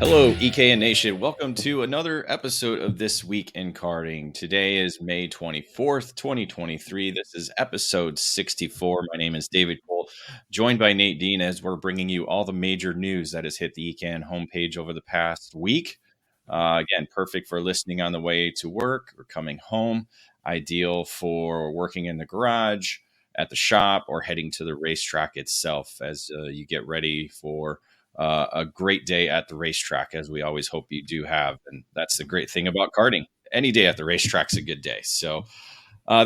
Hello, EKN Nation. Welcome to another episode of This Week in Karting. Today is May 24th, 2023. This is episode 64. My name is David Cole, joined by Nate Dean as we're bringing you all the major news that has hit the EKN homepage over the past week. Again, perfect for listening on the way to work or coming home, ideal for working in the garage, at the shop, or heading to the racetrack itself as you get ready for a great day at the racetrack, as we always hope you do have. And that's the great thing about karting. Any day at the racetrack's a good day. So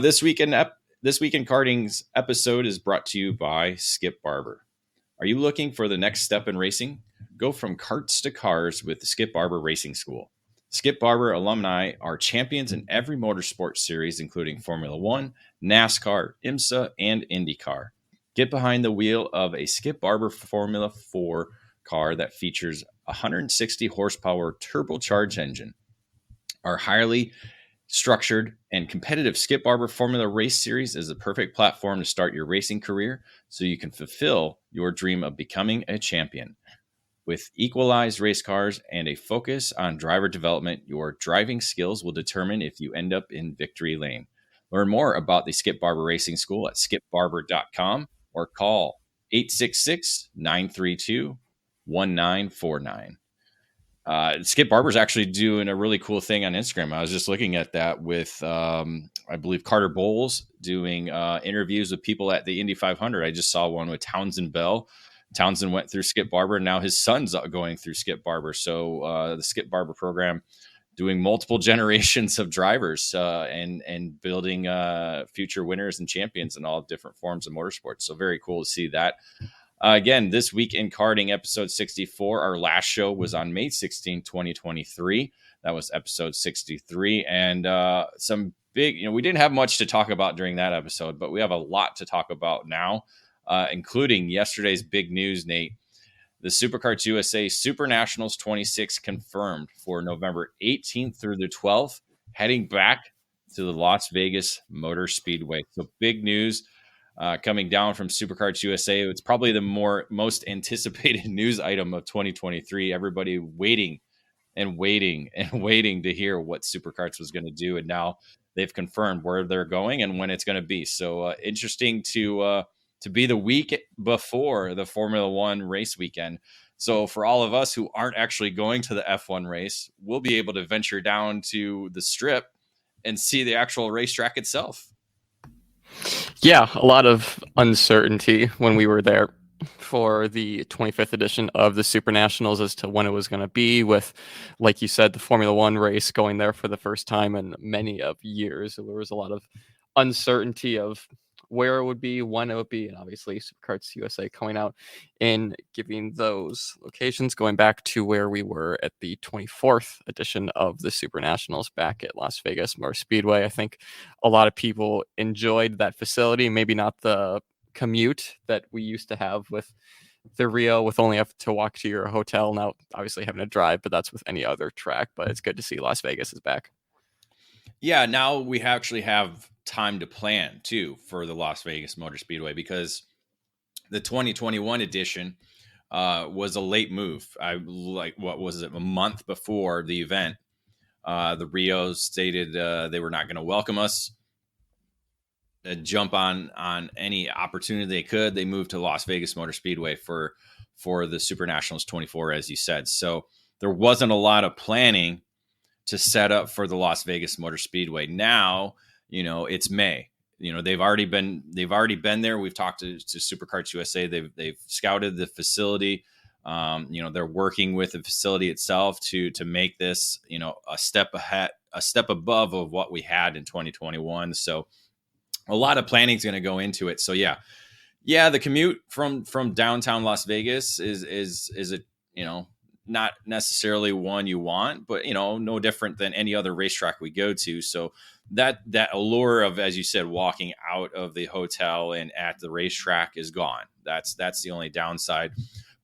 this week in Karting's episode is brought to you by Skip Barber. Are you looking for the next step in racing? Go from karts to cars with the Skip Barber Racing School. Skip Barber alumni are champions in every motorsport series, including Formula One, NASCAR, IMSA, and IndyCar. Get behind the wheel of a Skip Barber Formula 4 car that features a 160 horsepower turbocharged engine. Our highly structured and competitive Skip Barber Formula Race Series is the perfect platform to start your racing career so you can fulfill your dream of becoming a champion. With equalized race cars and a focus on driver development, your driving skills will determine if you end up in victory lane. Learn more about the Skip Barber Racing School at skipbarber.com or call 866-932-1949. Skip Barber's actually doing a really cool thing on Instagram. I was just looking at that with, I believe, Carter Bowles doing interviews with people at the Indy 500. I just saw one with Townsend Bell. Townsend went through Skip Barber, and now his son's going through Skip Barber. So the Skip Barber program doing multiple generations of drivers and building future winners and champions in all different forms of motorsports. So very cool to see that. Again, This Week in Karting, episode 64. Our last show was on May 16, 2023. That was episode 63. And some big, we didn't have much to talk about during that episode, but we have a lot to talk about now, including yesterday's big news, Nate. The SuperKarts USA Super Nationals 26 confirmed for November 18th through the 12th, heading back to the Las Vegas Motor Speedway. So big news. Coming down from SuperKarts USA. It's probably the most anticipated news item of 2023. Everybody waiting to hear what SuperKarts was going to do. And now they've confirmed where they're going and when it's going to be. So interesting to be the week before the Formula One race weekend. So for all of us who aren't actually going to the F1 race, we'll be able to venture down to the strip and see the actual racetrack itself. Yeah, a lot of uncertainty when we were there for the 25th edition of the Super Nationals as to when it was going to be, with, like you said, the Formula One race going there for the first time in many of years. There was a lot of uncertainty of where it would be, when it would be, and obviously SuperKarts USA coming out and giving those locations, going back to where we were at the 24th edition of the Super Nationals back at Las Vegas Motor Speedway. I think a lot of people enjoyed that facility, maybe not the commute that we used to have with the Rio, with only have to walk to your hotel. Now, obviously having to drive, but that's with any other track, but it's good to see Las Vegas is back. Yeah, now we actually have time to plan too for the Las Vegas Motor Speedway, because the 2021 edition was a late move. A month before the event, the Rio stated they were not going to welcome us, jump on any opportunity they could. They moved to Las Vegas Motor Speedway for the Super Nationals 24, as you said. So there wasn't a lot of planning to set up for the Las Vegas Motor Speedway. Now, it's May. They've already been there. We've talked to SuperKarts USA. They've scouted the facility. They're working with the facility itself to make this, a step ahead, a step above of what we had in 2021. So a lot of planning is going to go into it. So yeah, the commute from downtown Las Vegas is a, not necessarily one you want, but no different than any other racetrack we go to. So that allure of, as you said, walking out of the hotel and at the racetrack is gone. That's the only downside.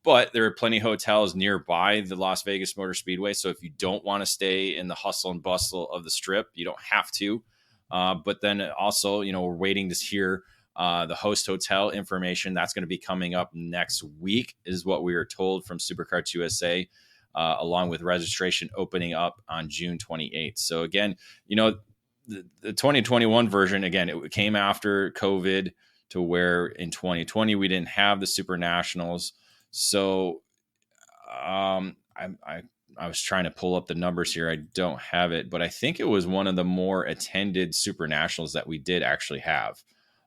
But there are plenty of hotels nearby the Las Vegas Motor Speedway. So if you don't want to stay in the hustle and bustle of the strip, you don't have to. But then also, we're waiting to hear the host hotel information. That's going to be coming up next week, is what we were told from SuperKarts USA. along with registration opening up on June 28th. So again, the 2021 version, again, it came after COVID, to where in 2020 we didn't have the Super Nationals. So I was trying to pull up the numbers here. I don't have it, but I think it was one of the more attended Super Nationals that we did actually have.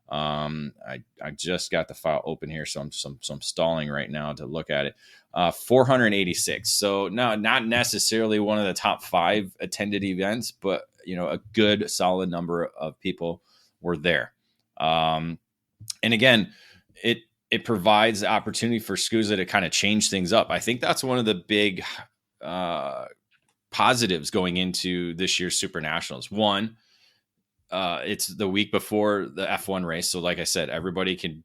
I just got the file open here, so I'm stalling right now to look at it. 486. So no, not necessarily one of the top 5 attended events, but a good solid number of people were there. And again, it provides the opportunity for SCUSA to kind of change things up. I think that's one of the big positives going into this year's Super Nationals. One, it's the week before the F1 race, so like I said, everybody can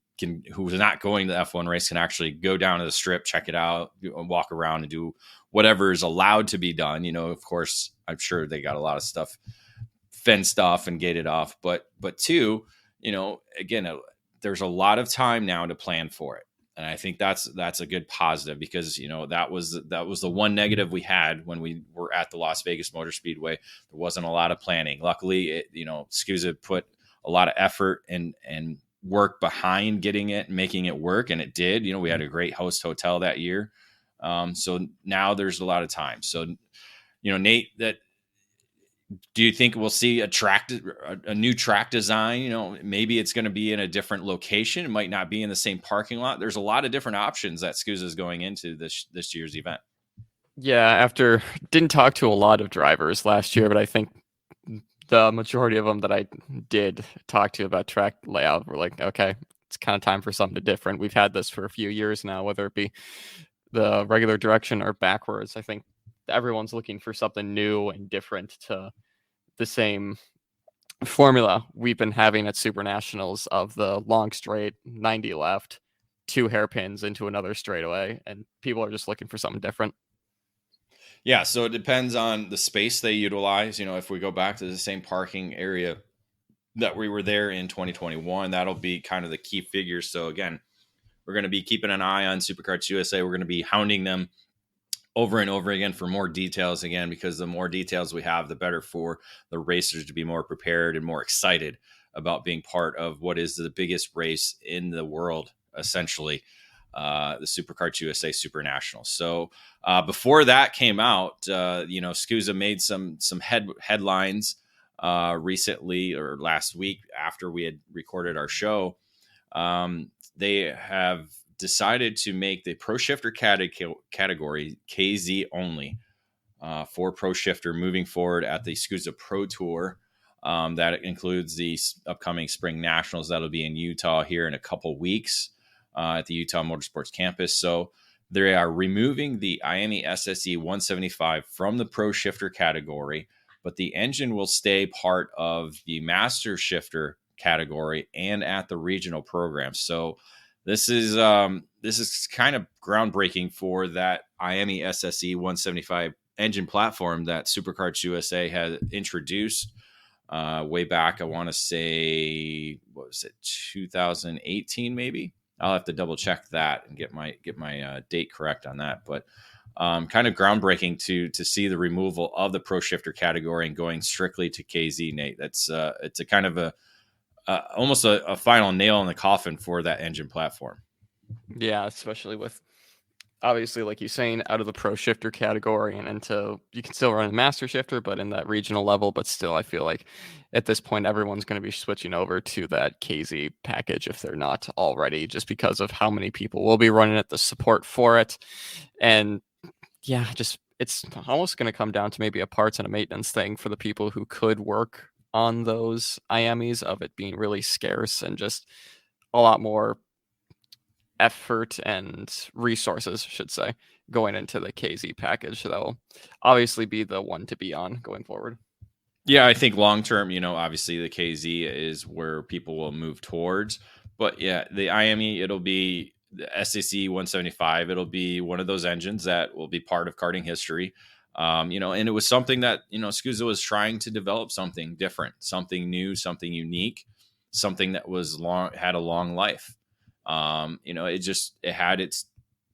who's not going to the F1 race can actually go down to the strip, check it out, walk around, and do whatever is allowed to be done. Of course, I'm sure they got a lot of stuff fenced off and gated off, but two, again, there's a lot of time now to plan for it. And I think that's a good positive, because that was the one negative we had when we were at the Las Vegas Motor Speedway. There wasn't a lot of planning. Luckily, SCUSA put a lot of effort and work behind getting it and making it work, and it did. We had a great host hotel that year, so now there's a lot of time. So Nate, do you think we'll see a new track design? Maybe it's going to be in a different location. It might not be in the same parking lot. There's a lot of different options that SCUSA is going into this year's event. Yeah, didn't talk to a lot of drivers last year, but I think the majority of them that I did talk to about track layout were like, okay, it's kind of time for something different. We've had this for a few years now, whether it be the regular direction or backwards. I think everyone's looking for something new and different to the same formula we've been having at Super Nationals of the long straight, 90 left, 2 hairpins into another straightaway, and people are just looking for something different. Yeah, so it depends on the space they utilize. If we go back to the same parking area that we were there in 2021, that'll be kind of the key figure. So again, we're going to be keeping an eye on Superkarts USA. We're going to be hounding them over and over again for more details, again, because the more details we have, the better for the racers to be more prepared and more excited about being part of what is the biggest race in the world, essentially, the Superkarts USA Super National. So before that came out, SCUSA made some headlines recently, or last week after we had recorded our show. They have decided to make the Pro Shifter category KZ only for Pro Shifter moving forward at the SCUSA Pro Tour. That includes the upcoming Spring Nationals that'll be in Utah here in a couple weeks at the Utah Motorsports Campus. So they are removing the IME SSE 175 from the Pro Shifter category, but the engine will stay part of the Master Shifter category and at the regional program. So this is kind of groundbreaking for that IME SSE 175 engine platform that Superkarts USA had introduced way back. I want to say, what was it, 2018 maybe? I'll have to double check that and get my date correct on that. But kind of groundbreaking to see the removal of the Pro Shifter category and going strictly to KZ, Nate. That's it's a kind of almost a final nail in the coffin for that engine platform. Yeah, especially with, obviously, like you're saying, out of the Pro Shifter category and into, you can still run a Master Shifter, but in that regional level. But still, I feel like at this point, everyone's going to be switching over to that KZ package if they're not already, just because of how many people will be running it, the support for it. And yeah, just it's almost going to come down to maybe a parts and a maintenance thing for the people who could work on those IMEs, of it being really scarce and just a lot more effort and resources, I should say, going into the KZ package. So that will obviously be the one to be on going forward. Yeah, I think long term, obviously the KZ is where people will move towards. But yeah, the IME, it'll be the SAC 175. It'll be one of those engines that will be part of karting history. And it was something that, SCUSA was trying to develop something different, something new, something unique, something that was had a long life. It had its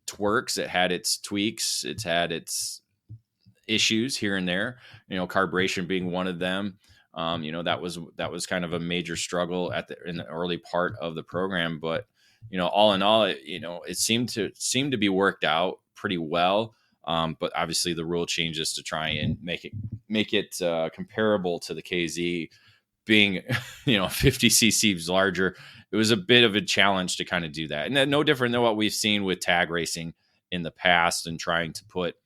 twerks, it had its tweaks, it's had its issues here and there, carburation being one of them. That was kind of a major struggle in the early part of the program, but all in all, it seemed to be worked out pretty well. But obviously the rule changes to try and make it comparable to the KZ being 50 cc's larger. It was a bit of a challenge to kind of do that, and then no different than what we've seen with tag racing in the past and trying to put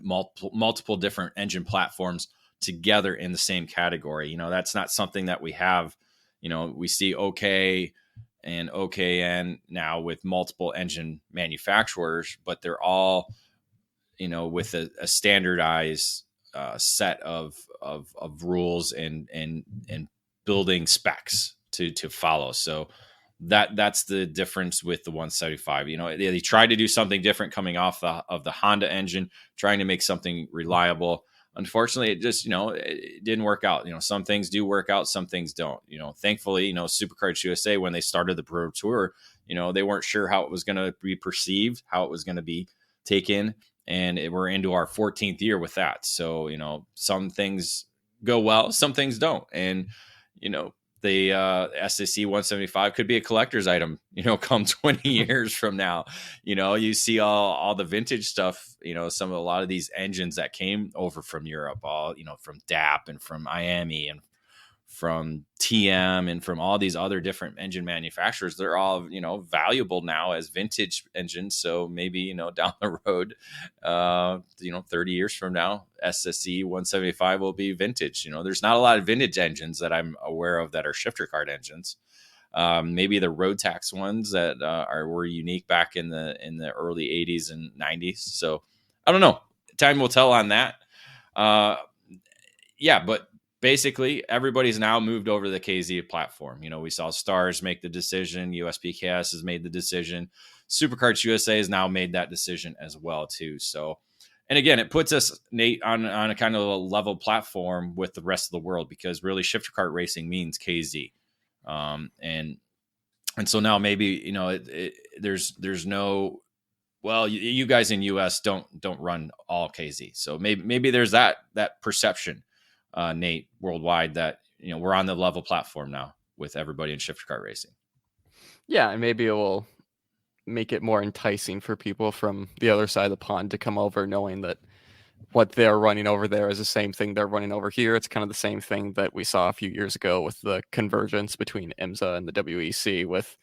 multiple different engine platforms together in the same category. That's not something that we have. We see OK and OKN now with multiple engine manufacturers, but they're all, with a standardized set of rules and building specs to follow. So that's the difference with the 175. They tried to do something different coming off of the Honda engine, trying to make something reliable. Unfortunately, it just, it didn't work out. Some things do work out, some things don't. Thankfully, Supercars USA, when they started the Pro Tour, they weren't sure how it was going to be perceived, how it was going to be taken. And we're into our 14th year with that. So, some things go well, some things don't. And, the SSC 175 could be a collector's item, come 20 years from now. You see all the vintage stuff, a lot of these engines that came over from Europe, all, from DAP and from Miami and from TM and from all these other different engine manufacturers. They're all, valuable now as vintage engines. So maybe, down the road, 30 years from now, SSC 175 will be vintage. There's not a lot of vintage engines that I'm aware of that are shifter cart engines. Maybe the road tax ones that were unique back in the early 80s and 90s. So I don't know. Time will tell on that. But basically, everybody's now moved over to the KZ platform. We saw Stars make the decision. USPKS has made the decision. Supercars USA has now made that decision as well, too. So, and again, it puts us, Nate, on a kind of a level platform with the rest of the world, because really shifter kart racing means KZ. And so now maybe, there's no, well, you guys in US don't run all KZ. So maybe there's that perception, Nate, worldwide, that we're on the level platform now with everybody in shifter kart racing. Yeah, and maybe it will make it more enticing for people from the other side of the pond to come over, knowing that what they're running over there is the same thing they're running over here. It's kind of the same thing that we saw a few years ago with the convergence between IMSA and the WEC, with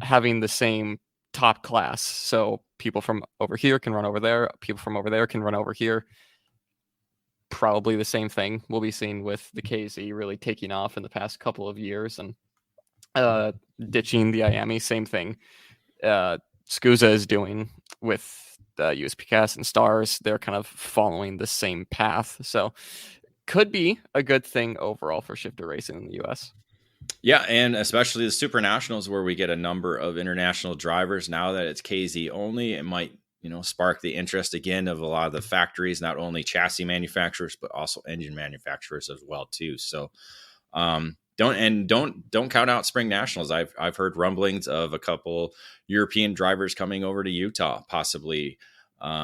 having the same top class. So people from over here can run over there. People from over there can run over here. Probably the same thing we'll be seeing with the KZ really taking off in the past couple of years and ditching the IAMI. Same thing SCUSA is doing with the USPCAS and Stars. They're kind of following the same path. So could be a good thing overall for shifter racing in the US. Yeah, and especially the Super Nationals, where we get a number of international drivers. Now that it's KZ only, it might spark the interest again of a lot of the factories, not only chassis manufacturers but also engine manufacturers as well too. So don't count out Spring Nationals. I've heard rumblings of a couple European drivers coming over to Utah possibly.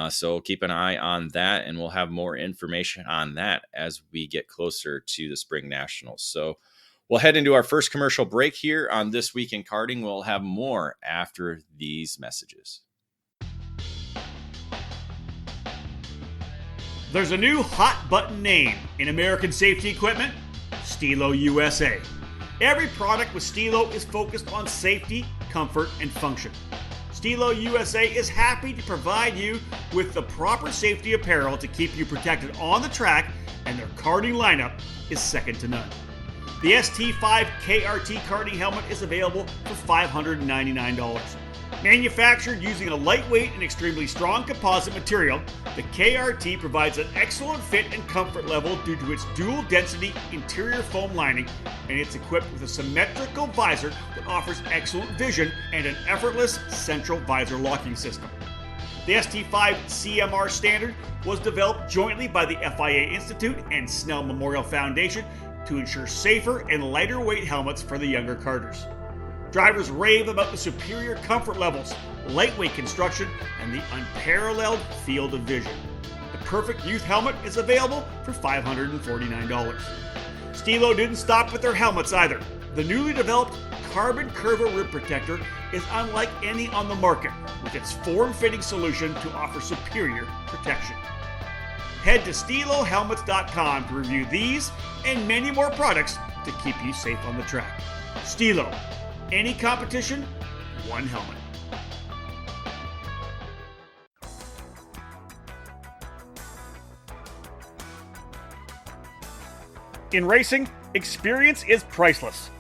So keep an eye on that, and we'll have more information on that as we get closer to the Spring Nationals. So we'll head into our first commercial break here on This Week in Karting. We'll have more after these messages. There's a new hot button name in American safety equipment: Stilo USA. Every product with Stilo is focused on safety, comfort, and function. Stilo USA is happy to provide you with the proper safety apparel to keep you protected on the track, and their karting lineup is second to none. The ST5 KRT karting helmet is available for $599. Manufactured using a lightweight and extremely strong composite material, the KRT provides an excellent fit and comfort level due to its dual density interior foam lining, and it's equipped with a symmetrical visor that offers excellent vision and an effortless central visor locking system. The ST5 CMR standard was developed jointly by the FIA Institute and Snell Memorial Foundation to ensure safer and lighter weight helmets for the younger karters. Drivers rave about the superior comfort levels, lightweight construction, and the unparalleled field of vision. The perfect youth helmet is available for $549. Stilo didn't stop with their helmets either. The newly developed Carbon Curva Rib Protector is unlike any on the market, with its form-fitting solution to offer superior protection. Head to StiloHelmets.com to review these and many more products to keep you safe on the track. Stilo. Any competition, one helmet. In racing, experience is priceless.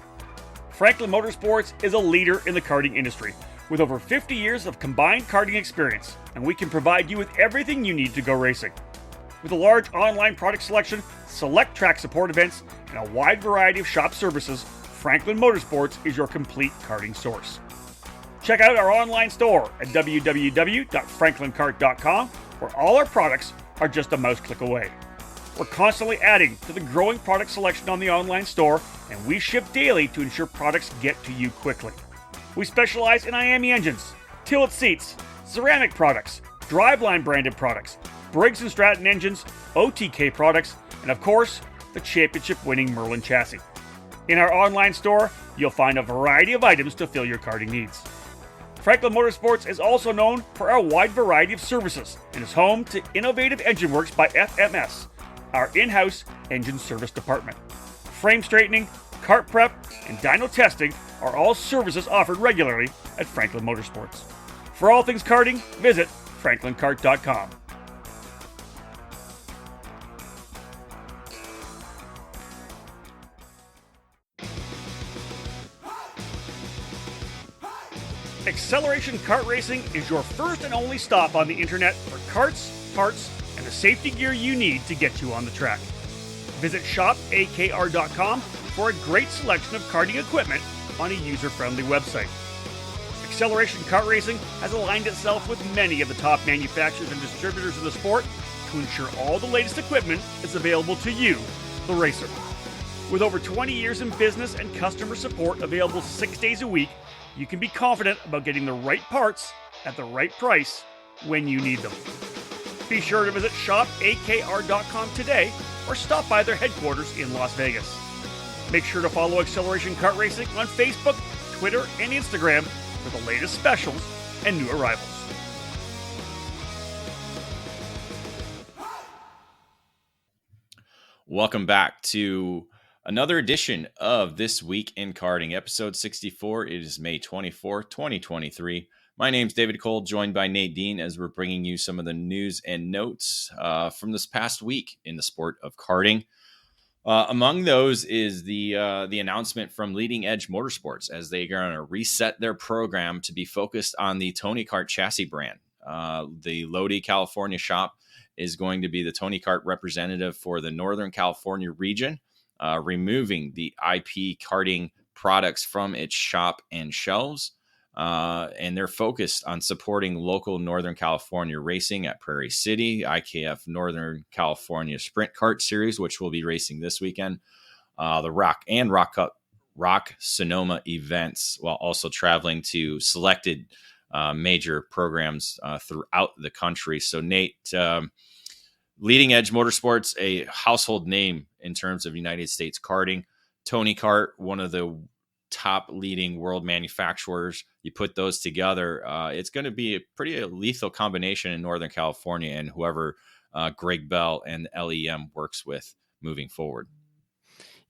Franklin Motorsports is a leader in the karting industry with over 50 years of combined karting experience, and we can provide you with everything you need to go racing. With a large online product selection, select track support events, and a wide variety of shop services, Franklin Motorsports is your complete karting source. Check out our online store at www.franklinkart.com, where all our products are just a mouse click away. We're constantly adding to the growing product selection on the online store, and we ship daily to ensure products get to you quickly. We specialize in IAME engines, tilt seats, ceramic products, driveline branded products, Briggs & Stratton engines, OTK products, and of course, the championship-winning Merlin chassis. In our online store, you'll find a variety of items to fill your karting needs. Franklin Motorsports is also known for our wide variety of services and is home to Innovative Engine Works by FMS, our in-house engine service department. Frame straightening, kart prep, and dyno testing are all services offered regularly at Franklin Motorsports. For all things karting, visit franklinkart.com. Acceleration Kart Racing is your first and only stop on the internet for karts, parts, and the safety gear you need to get you on the track. Visit shopakr.com for a great selection of karting equipment on a user-friendly website. Acceleration Kart Racing has aligned itself with many of the top manufacturers and distributors in the sport to ensure all the latest equipment is available to you, the racer. With over 20 years in business and customer support available 6 days a week, you can be confident about getting the right parts at the right price when you need them. Be sure to visit shopakr.com today or stop by their headquarters in Las Vegas. Make sure to follow Acceleration Kart Racing on Facebook, Twitter, and Instagram for the latest specials and new arrivals. Welcome back to another edition of This Week in Karting, episode 64. It is May 24th, 2023. My name's David Cole, joined by Nate Dean, as we're bringing you some of the news and notes from this past week in the sport of karting. Among those is the announcement from Leading Edge Motorsports, as they are going to reset their program to be focused on the Tony Kart chassis brand. The Lodi, California shop is going to be the Tony Kart representative for the Northern California region, removing the IP karting products from its shop and shelves. And they're focused on supporting local Northern California racing at Prairie City, IKF Northern California Sprint Kart Series, which will be racing this weekend, the Rock Sonoma events, while also traveling to selected major programs throughout the country. So Nate, Leading Edge Motorsports, a household name in terms of United States karting. Tony Kart, one of the top leading world manufacturers. You put those together, it's going to be a pretty lethal combination in Northern California and whoever Greg Bell and LEM works with moving forward.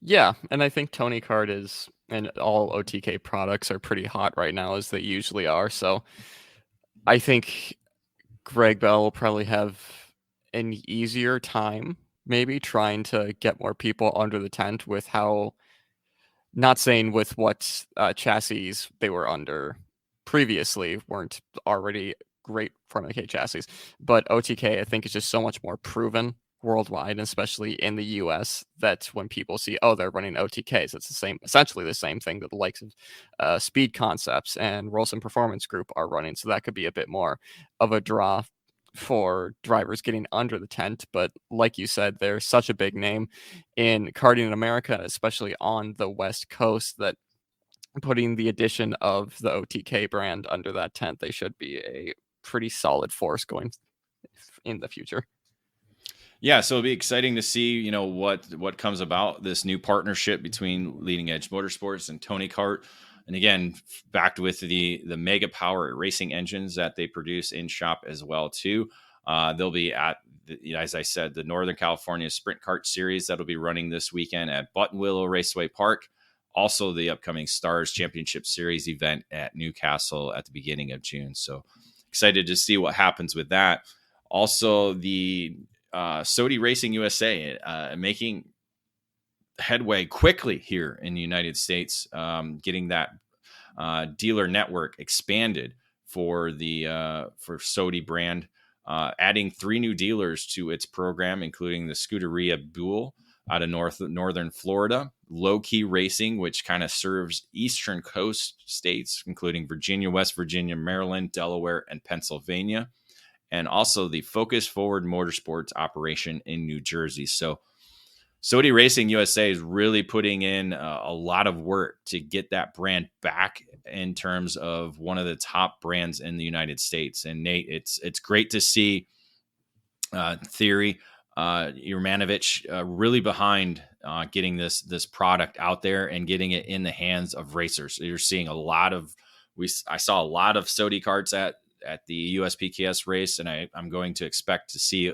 Yeah, and I think Tony Kart is, and all OTK products are pretty hot right now, as they usually are. So I think Greg Bell will probably have an easier time maybe trying to get more people under the tent with how, not saying with what chassis they were under previously weren't already great Formula K chassis, but OTK I think is just so much more proven worldwide, especially in the US, that when people see, oh, they're running OTKs, it's the same, essentially the same thing that the likes of Speed Concepts and Rolson Performance Group are running. So that could be a bit more of a draw for drivers getting under the tent. But like you said, they're such a big name in karting in America, especially on the West Coast, that putting the addition of the OTK brand under that tent, they should be a pretty solid force going in the future. Yeah, so it'll be exciting to see, what comes about this new partnership between Leading Edge Motorsports and Tony Kart. And again, backed with the mega power racing engines that they produce in shop as well too. They'll be at, as I said, the Northern California Sprint Kart Series that'll be running this weekend at Buttonwillow Raceway Park. Also, the upcoming Stars Championship Series event at Newcastle at the beginning of June. So excited to see what happens with that. Also, the Sodi Racing USA making headway quickly here in the United States, getting that dealer network expanded for the for Sodi brand, adding 3 new dealers to its program, including the Scuderia Buell out of northern Florida, Low Key Racing, which kind of serves Eastern Coast states, including Virginia, West Virginia, Maryland, Delaware, and Pennsylvania, and also the Focus Forward Motorsports operation in New Jersey. So Sodi Racing USA is really putting in a lot of work to get that brand back in terms of one of the top brands in the United States. And Nate, it's great to see Theory, Jurmanovic really behind getting this product out there and getting it in the hands of racers. So you're seeing I saw a lot of Sodi karts at the USPKS race, and I'm going to expect to see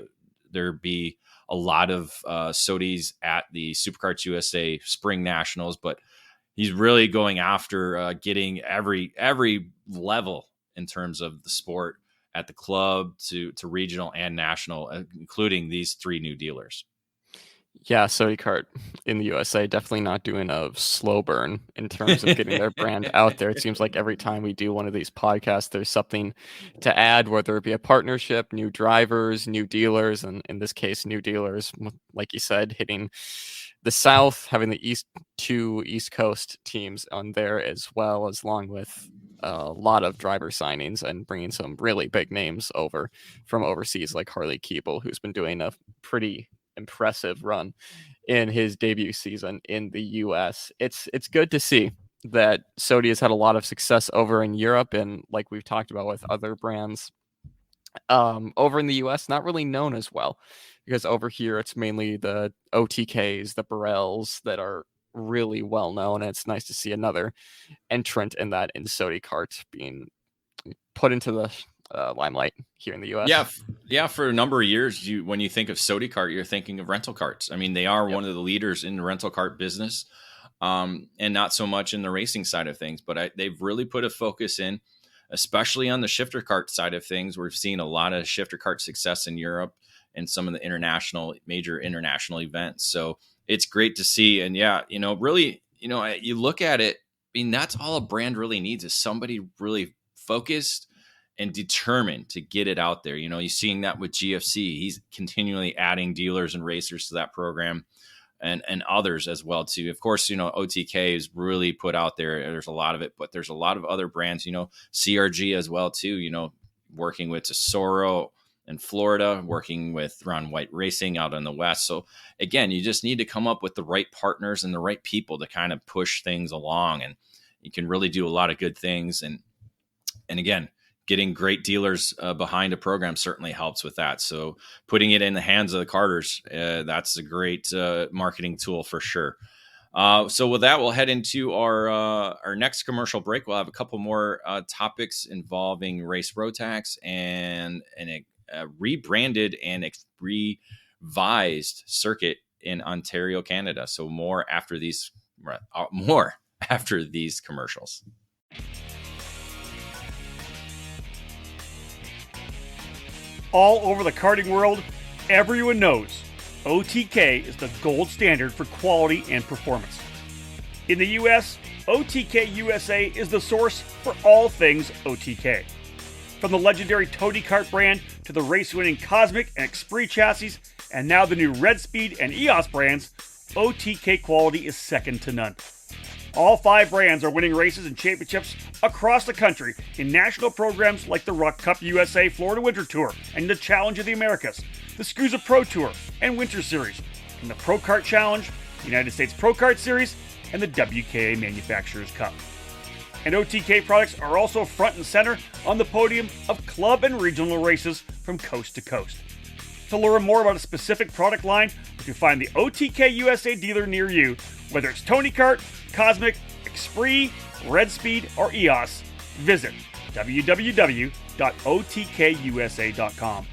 there be a lot of Sodis at the Superkarts USA Spring Nationals, but he's really going after getting every level in terms of the sport at the club to regional and national, including these 3 new dealers. Yeah, Sodi Kart in the USA definitely not doing a slow burn in terms of getting their brand out there. It seems like every time we do one of these podcasts, there's something to add, whether it be a partnership, new drivers, new dealers, and in this case, new dealers, like you said, hitting the South, having the 2 East Coast teams on there as well, as along with a lot of driver signings and bringing some really big names over from overseas, like Harley Keeble, who's been doing a pretty impressive run in his debut season in the US. It's good to see that Sodi has had a lot of success over in Europe, and like we've talked about with other brands over in the US, not really known as well, because over here it's mainly the OTKs, the Burrells that are really well known, and it's nice to see another entrant in that in Sodi Kart being put into the limelight here in the US. Yeah. For a number of years, when you think of Sodi Kart, you're thinking of rental karts. I mean, they are one of the leaders in the rental kart business, and not so much in the racing side of things. But they've really put a focus in, especially on the shifter kart side of things. We've seen a lot of shifter kart success in Europe and some of the major international events. So it's great to see. And really, you look at it. I mean, that's all a brand really needs, is somebody really focused and determined to get it out there. You're seeing that with GFC. He's continually adding dealers and racers to that program, and others as well too. Of course, OTK is really put out there. There's a lot of it, but there's a lot of other brands, CRG as well too, working with Tesoro in Florida, working with Ron White Racing out in the West. So again, you just need to come up with the right partners and the right people to kind of push things along, and you can really do a lot of good things. And again, getting great dealers behind a program certainly helps with that. So putting it in the hands of the karters, that's a great marketing tool for sure. So with that, we'll head into our next commercial break. We'll have a couple more topics involving Race Rotax and a rebranded and revised circuit in Ontario, Canada. So more after these commercials. All over the karting world, everyone knows OTK is the gold standard for quality and performance. In the US, OTK USA is the source for all things OTK. From the legendary Tony Kart brand to the race-winning Cosmic and Esprit chassis, and now the new Red Speed and EOS brands, OTK quality is second to none. All 5 brands are winning races and championships across the country in national programs like the Rock Cup USA Florida Winter Tour and the Challenge of the Americas, the SCUSA Pro Tour and Winter Series, and the Pro Kart Challenge, the United States Pro Kart Series, and the WKA Manufacturers Cup. And OTK products are also front and center on the podium of club and regional races from coast to coast. To learn more about a specific product line, you can find the OTK USA dealer near you, whether it's Tony Kart, Cosmic, Xpree, Red Speed, or EOS. Visit www.otkusa.com.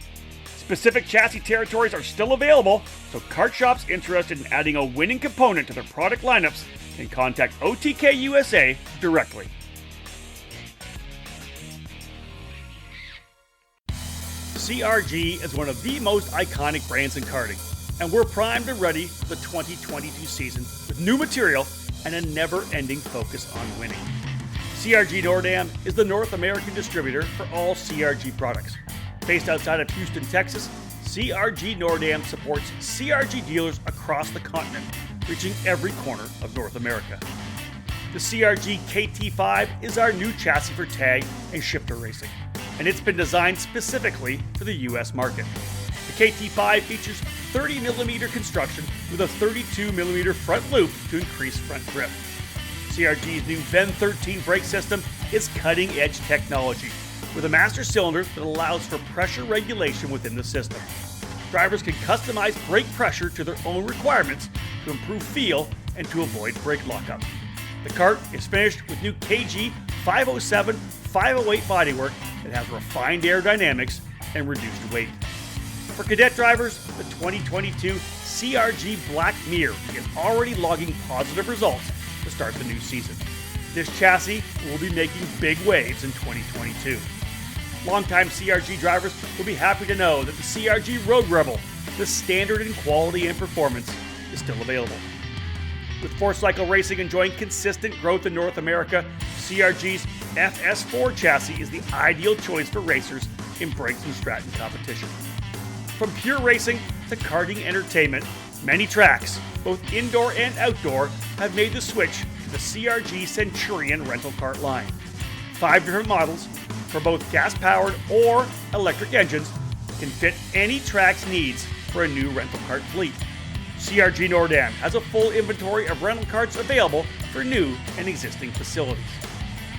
Specific chassis territories are still available, so kart shops interested in adding a winning component to their product lineups can contact OTK USA directly. CRG is one of the most iconic brands in karting, and we're primed and ready for the 2022 season with new material and a never-ending focus on winning. CRG Nordam is the North American distributor for all CRG products. Based outside of Houston, Texas, CRG Nordam supports CRG dealers across the continent, reaching every corner of North America. The CRG KT5 is our new chassis for tag and shifter racing, and it's been designed specifically for the US market. The KT5 features 30mm construction with a 32mm front loop to increase front grip. CRG's new VEN 13 brake system is cutting-edge technology with a master cylinder that allows for pressure regulation within the system. Drivers can customize brake pressure to their own requirements to improve feel and to avoid brake lockup. The kart is finished with new KG 507, 508 bodywork that has refined aerodynamics and reduced weight. For cadet drivers, the 2022 CRG Black Mirror is already logging positive results to start the new season. This chassis will be making big waves in 2022. Longtime CRG drivers will be happy to know that the CRG Road Rebel, the standard in quality and performance, is still available. With four-cycle racing enjoying consistent growth in North America, CRG's FS4 chassis is the ideal choice for racers in brakes and Stratton competition. From pure racing to karting entertainment, many tracks, both indoor and outdoor, have made the switch to the CRG Centurion rental kart line. 5 different models for both gas-powered or electric engines can fit any track's needs for a new rental kart fleet. CRG Nordam has a full inventory of rental karts available for new and existing facilities.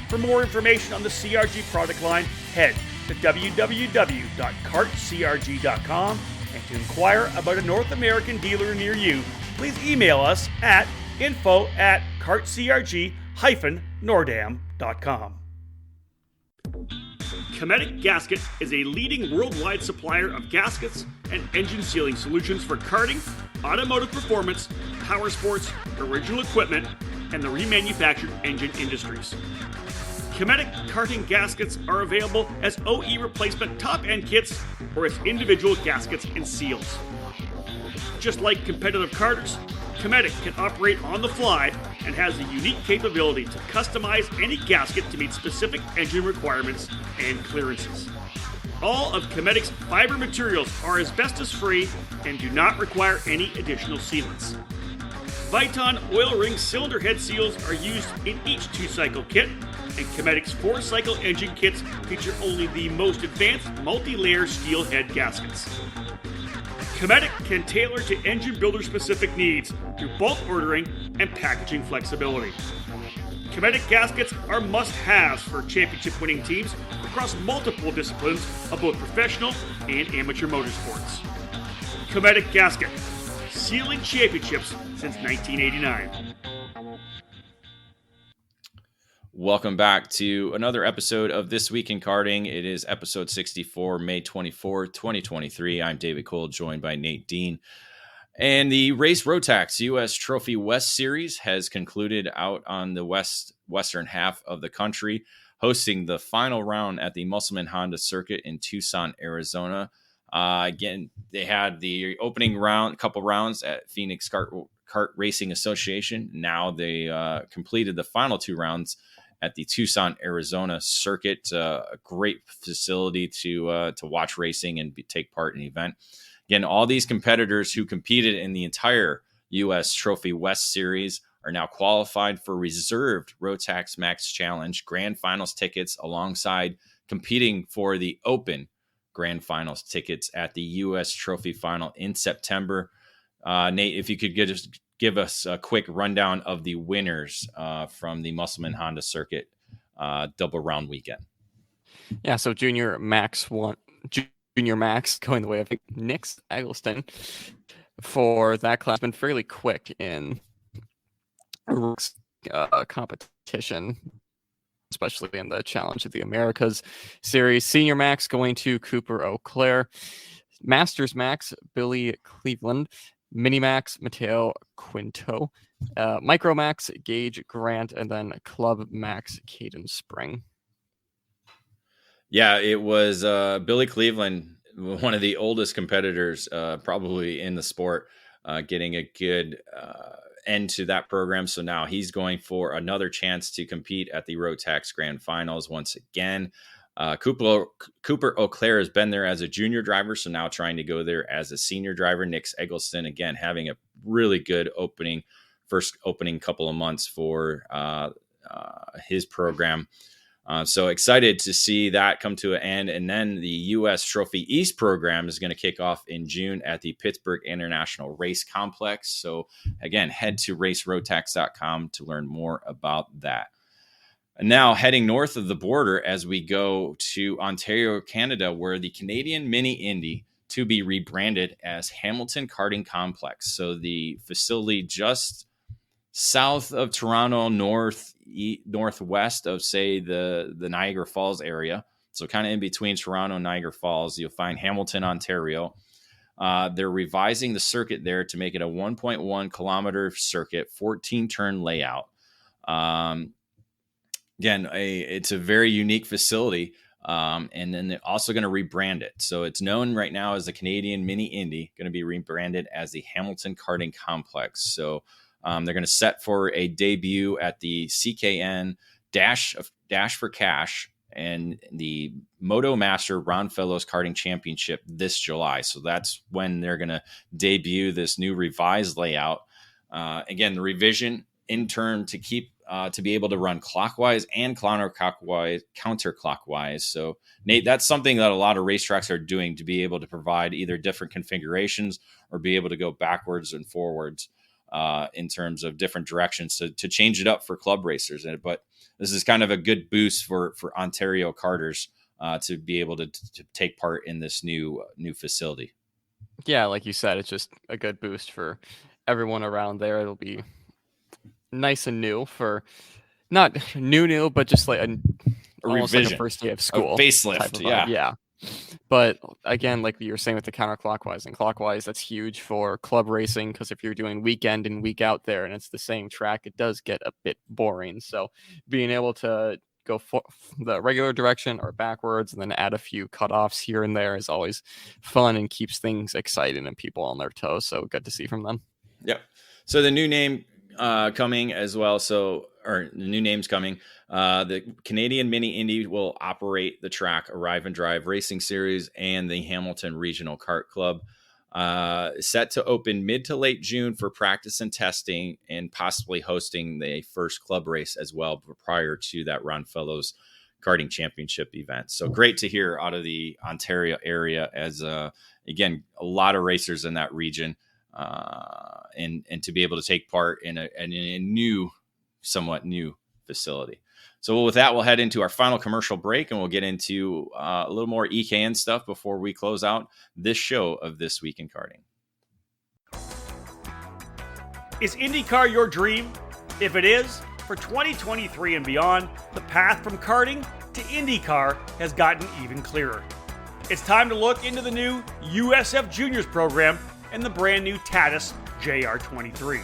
For more information on the CRG product line, head to www.kartcrg.com, and to inquire about a North American dealer near you, please email us at info@kartcrg-nordam.com. Cometic Gasket is a leading worldwide supplier of gaskets and engine sealing solutions for karting, automotive performance, power sports, original equipment, and the remanufactured engine industries. Cometic karting gaskets are available as OE replacement top-end kits or as individual gaskets and seals. Just like competitive karters, Cometic can operate on the fly and has a unique capability to customize any gasket to meet specific engine requirements and clearances. All of Cometic's fiber materials are asbestos-free and do not require any additional sealants. Viton oil ring cylinder head seals are used in each 2-cycle kit, and Cometic's 4-cycle engine kits feature only the most advanced multi-layer steel head gaskets. Cometic can tailor to engine builder specific needs through bulk ordering and packaging flexibility. Cometic gaskets are must-haves for championship winning teams across multiple disciplines of both professional and amateur motorsports. Cometic Gasket, sealing championships since 1989. Welcome back to another episode of This Week in Karting. It is episode 64, May 24th, 2023. I'm David Cole, joined by Nate Dean. And the Race Rotax US Trophy West Series has concluded out on the western half of the country, hosting the final round at the Musselman Honda Circuit in Tucson, Arizona. Again, they had the opening round, couple rounds at Phoenix Kart Racing Association. Now they completed the final 2 rounds at the Tucson, Arizona circuit. A great facility to watch racing and take part in the event. Again, all these competitors who competed in the entire U.S. Trophy West Series are now qualified for reserved Rotax Max Challenge Grand Finals tickets, alongside competing for the Open Grand Finals tickets at the U.S. Trophy Final in September. Nate, if you could give us a quick rundown of the winners from the Musselman Honda Circuit double round weekend. Yeah, so Junior Max going the way of Nick's Eggleston for that class. Been fairly quick in competition, especially in the Challenge of the Americas series. Senior Max going to Cooper Eau Claire. Masters Max, Billy Cleveland. Mini Max, Mateo Quinto. Micro Max, Gage Grant. And then Club Max, Caden Spring. Yeah, it was Billy Cleveland, one of the oldest competitors probably in the sport, getting a good end to that program. So now he's going for another chance to compete at the Rotax Grand Finals once again. Cooper Eau Claire has been there as a junior driver, so now trying to go there as a senior driver. Nick's Eggleston, again, having a really good first opening couple of months for his program. So excited to see that come to an end. And then the U.S. Trophy East program is going to kick off in June at the Pittsburgh International Race Complex. So again, head to racerotax.com to learn more about that. And now heading north of the border as we go to Ontario, Canada, where the Canadian Mini Indy to be rebranded as Hamilton Karting Complex. So the facility just south of Toronto, northwest of, say, the Niagara Falls area. So kind of in between Toronto and Niagara Falls, you'll find Hamilton, Ontario. They're revising the circuit there to make it a 1.1 kilometer circuit, 14-turn layout. Again, it's a very unique facility. And then they're also going to rebrand it. So it's known right now as the Canadian Mini Indy, going to be rebranded as the Hamilton Karting Complex. So they're going to set for a debut at the CKN Dash for Cash and the Moto Master Ron Fellows Karting Championship this July. So that's when they're going to debut this new revised layout. Again, the revision in turn to keep to be able to run clockwise and counterclockwise. So, Nate, that's something that a lot of racetracks are doing to be able to provide either different configurations or be able to go backwards and forwards in terms of different directions to change it up for club racers. But this is kind of a good boost for Ontario karters to be able to take part in this new facility. Yeah, like you said, it's just a good boost for everyone around there. It'll be nice and new for not new, but just like almost revision, like a first day of school, a facelift. Yeah. But again, like you were saying with the counterclockwise and clockwise, that's huge for club racing because if you're doing weekend and week out there and it's the same track, it does get a bit boring. So being able to go for the regular direction or backwards and then add a few cutoffs here and there is always fun and keeps things exciting and people on their toes. So good to see from them. Yep. So the new name coming as well. The new name's coming. The Canadian Mini Indy will operate the track Arrive and Drive Racing Series and the Hamilton Regional Kart Club. Set to open mid to late June for practice and testing and possibly hosting the first club race as well prior to that Ron Fellows Karting Championship event. So great to hear out of the Ontario area as, again, a lot of racers in that region. And to be able to take part in a somewhat new facility. So with that, we'll head into our final commercial break and we'll get into a little more EKN stuff before we close out this show of This Week in Karting. Is IndyCar your dream? If it is, for 2023 and beyond, the path from karting to IndyCar has gotten even clearer. It's time to look into the new USF Juniors program and the brand new Tatis JR23.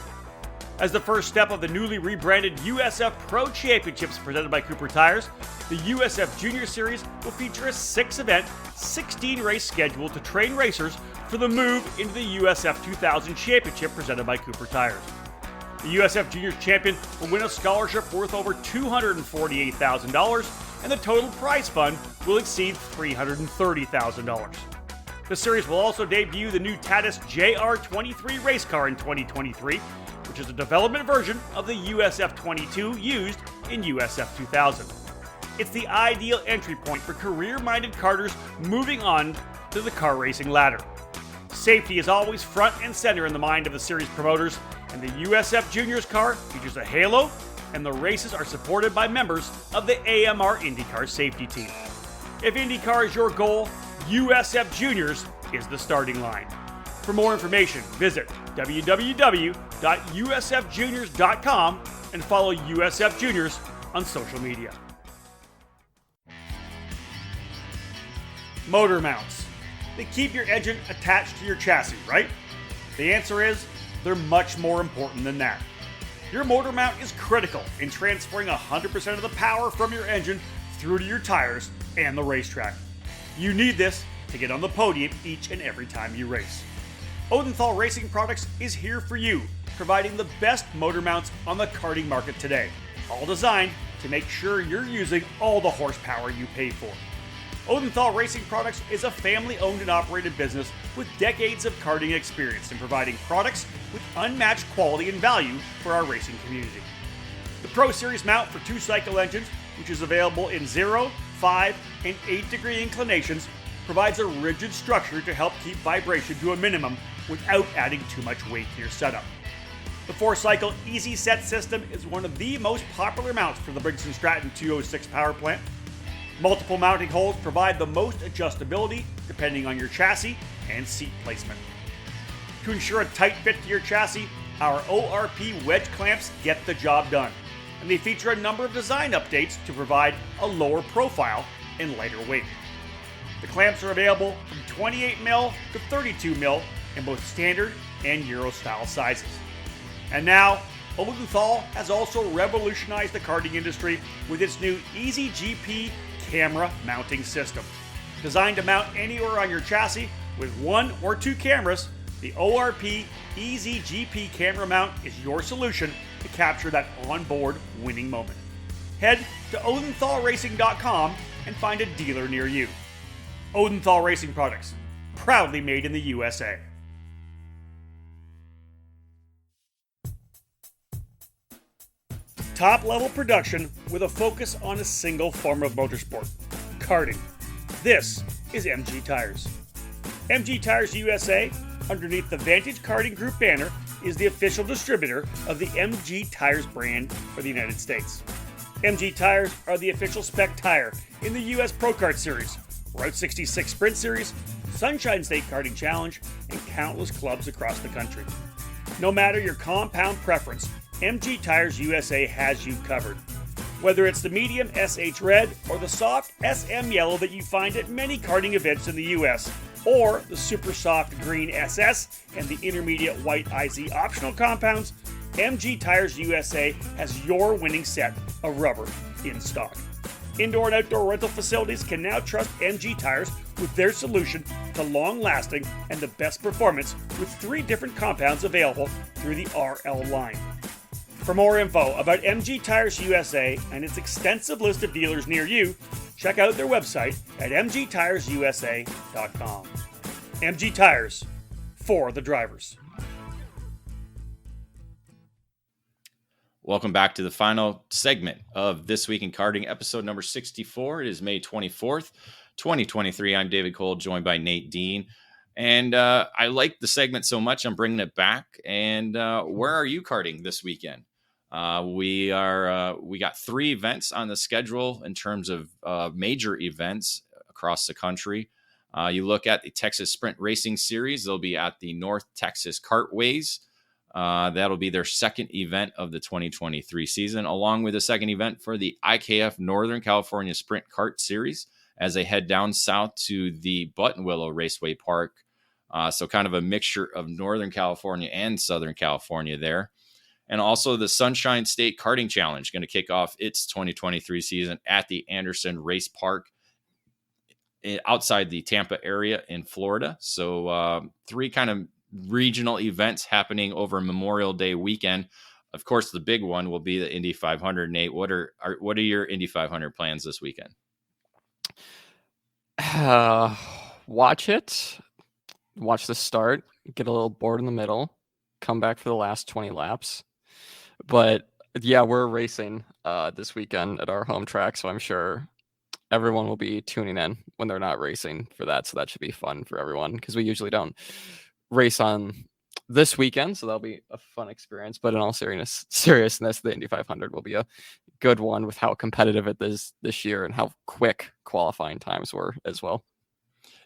As the first step of the newly rebranded USF Pro Championships presented by Cooper Tires, the USF Junior Series will feature a 6-event, 16-race schedule to train racers for the move into the USF 2000 Championship presented by Cooper Tires. The USF Juniors champion will win a scholarship worth over $248,000, and the total prize fund will exceed $330,000. The series will also debut the new Tatis JR23 race car in 2023, which is a development version of the USF 22 used in USF 2000. It's the ideal entry point for career-minded karters moving on to the car racing ladder. Safety is always front and center in the mind of the series promoters, and the USF Juniors car features a halo, and the races are supported by members of the AMR IndyCar safety team. If IndyCar is your goal, USF Juniors is the starting line. For more information, visit www.usfjuniors.com and follow USF Juniors on social media. Motor mounts. They keep your engine attached to your chassis, right? The answer is, they're much more important than that. Your motor mount is critical in transferring 100% of the power from your engine through to your tires and the racetrack. You need this to get on the podium each and every time you race. Odenthal Racing Products is here for you, providing the best motor mounts on the karting market today, all designed to make sure you're using all the horsepower you pay for. Odenthal Racing Products is a family-owned and operated business with decades of karting experience in providing products with unmatched quality and value for our racing community. The Pro Series mount for 2-cycle engines, which is available in 0, 5, and 8-degree inclinations, provides a rigid structure to help keep vibration to a minimum without adding too much weight to your setup. The 4-cycle Easy Set system is one of the most popular mounts for the Briggs & Stratton 206 power plant. Multiple mounting holes provide the most adjustability depending on your chassis and seat placement. To ensure a tight fit to your chassis, our ORP wedge clamps get the job done, and they feature a number of design updates to provide a lower profile and lighter weight. The clamps are available from 28mm to 32mm in both standard and Euro style sizes. And now, Odenthal has also revolutionized the karting industry with its new Easy GP camera mounting system. Designed to mount anywhere on your chassis with 1 or 2 cameras, the ORP Easy GP camera mount is your solution to capture that onboard winning moment. Head to odenthalracing.com and find a dealer near you. Odenthal Racing Products, proudly made in the USA. Top-level production with a focus on a single form of motorsport, karting. This is MG Tires. MG Tires USA, underneath the Vantage Karting Group banner, is the official distributor of the MG Tires brand for the United States. MG Tires are the official spec tire in the US Pro Kart Series, Route 66 Sprint Series, Sunshine State Karting Challenge, and countless clubs across the country. No matter your compound preference, MG Tires USA has you covered. Whether it's the medium SH Red or the soft SM Yellow that you find at many karting events in the US, or the super soft green SS and the intermediate white IZ optional compounds, MG Tires USA has your winning set of rubber in stock. Indoor and outdoor rental facilities can now trust MG Tires with their solution to long-lasting and the best performance with 3 different compounds available through the RL line. For more info about MG Tires USA and its extensive list of dealers near you, check out their website at mgtiresusa.com. MG Tires, for the drivers. Welcome back to the final segment of This Week in Karting, episode number 64. It is May 24th, 2023. I'm David Cole, joined by Nate Dean. And I like the segment so much, I'm bringing it back. And where are you karting this weekend? We got 3 events on the schedule in terms of major events across the country. You look at the Texas Sprint Racing Series. They'll be at the North Texas Kartways. That'll be their second event of the 2023 season, along with a second event for the IKF Northern California Sprint Kart Series as they head down south to the Buttonwillow Raceway Park. So kind of a mixture of Northern California and Southern California there. And also the Sunshine State Karting Challenge, going to kick off its 2023 season at the Anderson Race Park outside the Tampa area in Florida. So 3 kind of regional events happening over Memorial Day weekend. Of course, the big one will be the Indy 500. Nate, what are your Indy 500 plans this weekend? Watch it. Watch the start. Get a little bored in the middle. Come back for the last 20 laps. But yeah, we're racing this weekend at our home track, so I'm sure everyone will be tuning in when they're not racing for that. So that should be fun for everyone because we usually don't race on this weekend, so that'll be a fun experience. But in all seriousness, the Indy 500 will be a good one with how competitive it is this year and how quick qualifying times were as well.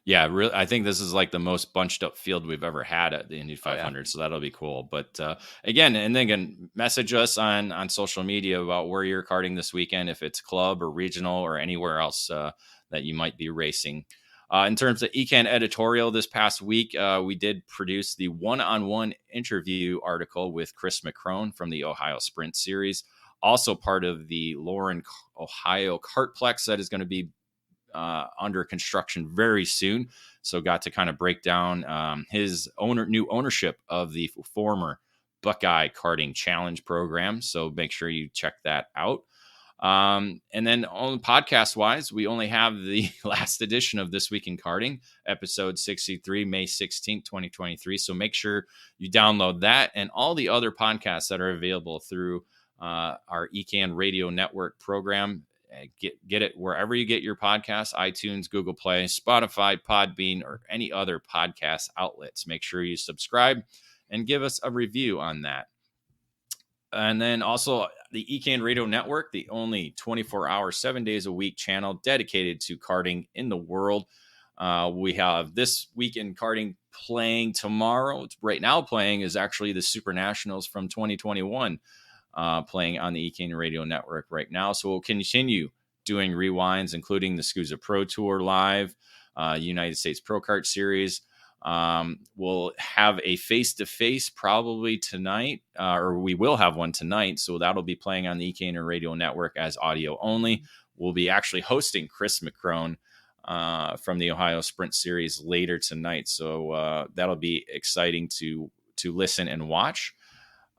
Yeah, really, I think this is like the most bunched up field we've ever had at the Indy 500, so that'll be cool. But again, message us on social media about where you're karting this weekend, if it's club or regional or anywhere else that you might be racing. In terms of ECAN editorial this past week, we did produce the one-on-one interview article with Chris McCrone from the Ohio Sprint Series, also part of the Lauren, Ohio Kartplex that is going to be under construction very soon. So got to kind of break down his new ownership of the former Buckeye Karting Challenge program. So make sure you check that out. And then on podcast wise, we only have the last edition of This Week in Karting, episode 63, May 16th, 2023. So make sure you download that and all the other podcasts that are available through our ECAN radio network program. Get it wherever you get your podcasts, iTunes, Google Play, Spotify, Podbean, or any other podcast outlets. Make sure you subscribe and give us a review on that. And then also the ECAN Radio Network, the only 24-hour, 7 days a week channel dedicated to karting in the world. We have This Week in Karting playing tomorrow. Right now playing is actually the Super Nationals from 2021. Playing on the ECAN Radio Network right now. So we'll continue doing rewinds, including the SCUSA Pro Tour Live, United States Pro Kart Series. We'll have a face-to-face probably tonight, or we will have one tonight. So that'll be playing on the ECAN Radio Network as audio only. We'll be actually hosting Chris McCrone from the Ohio Sprint Series later tonight. So that'll be exciting to listen and watch.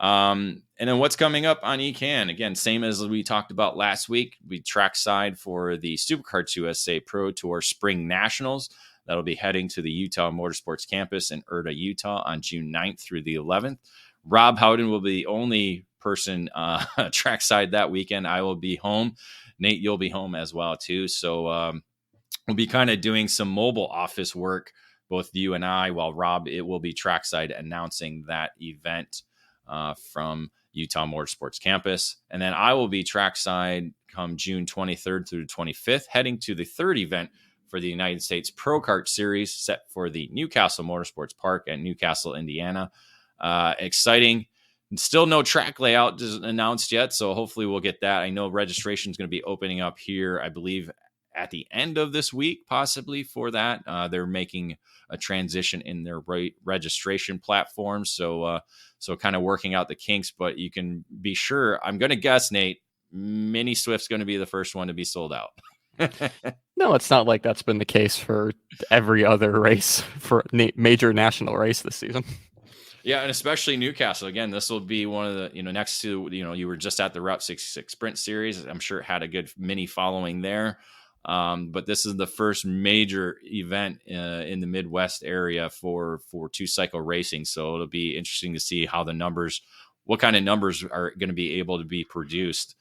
And then what's coming up on ECAN? Again, same as we talked about last week, we trackside for the Superkarts USA Pro Tour Spring Nationals. That'll be heading to the Utah Motorsports Campus in Erta, Utah on June 9th through the 11th. Rob Howden will be the only person trackside that weekend. I will be home. Nate, you'll be home as well, too. So we'll be kind of doing some mobile office work, both you and I, while Rob, it will be trackside announcing that event from Utah Motorsports Campus. And then I will be trackside come June 23rd through the 25th, heading to the third event for the United States Pro Kart Series set for the Newcastle Motorsports Park at Newcastle, Indiana. Exciting. Still no track layout announced yet, so hopefully we'll get that. I know registration is going to be opening up here, I believe, at the end of this week, possibly for that. They're making a transition in their registration platform. So kind of working out the kinks, but you can be sure, I'm going to guess, Nate, Mini Swift's going to be the first one to be sold out. No, it's not like that's been the case for every other race for major national race this season. Yeah, and especially Newcastle. Again, this will be one of the, next to, you were just at the Route 66 Sprint Series. I'm sure it had a good mini following there. But this is the first major event in the Midwest area for two-cycle racing. So it'll be interesting to see how what kind of numbers are going to be able to be produced.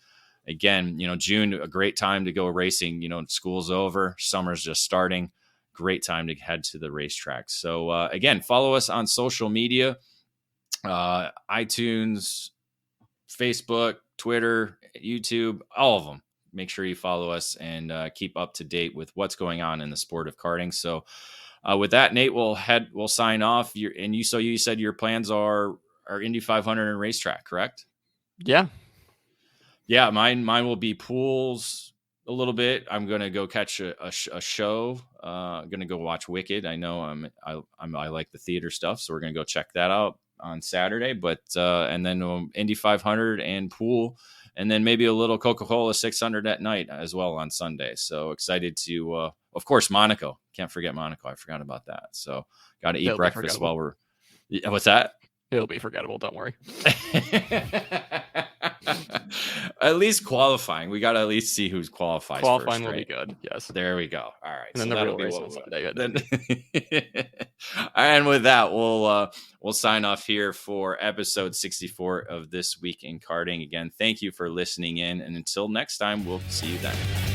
Again, June, a great time to go racing. School's over, summer's just starting. Great time to head to the racetrack. So again, follow us on social media, iTunes, Facebook, Twitter, YouTube, all of them. Make sure you follow us and keep up to date with what's going on in the sport of karting. So with that, Nate, we'll sign off. You said your plans are Indy 500 and racetrack, correct? Yeah. Yeah. Mine will be pools a little bit. I'm going to go catch a show. I'm going to go watch Wicked. I know I like the theater stuff, so we're going to go check that out on Saturday, and then Indy 500 and pool. And then maybe a little Coca-Cola 600 at night as well on Sunday. So excited to, of course, Monaco. Can't forget Monaco. I forgot about that. So got to eat breakfast while we're. What's that? It'll be forgettable. Don't worry. At least qualifying. We got to at least see who's qualified. Qualifying first, will be good. Yes. There we go. All right. And then the real race on Sunday. And with that, we'll sign off here for episode 64 of This Week in Karting. Again, thank you for listening in. And until next time, we'll see you then.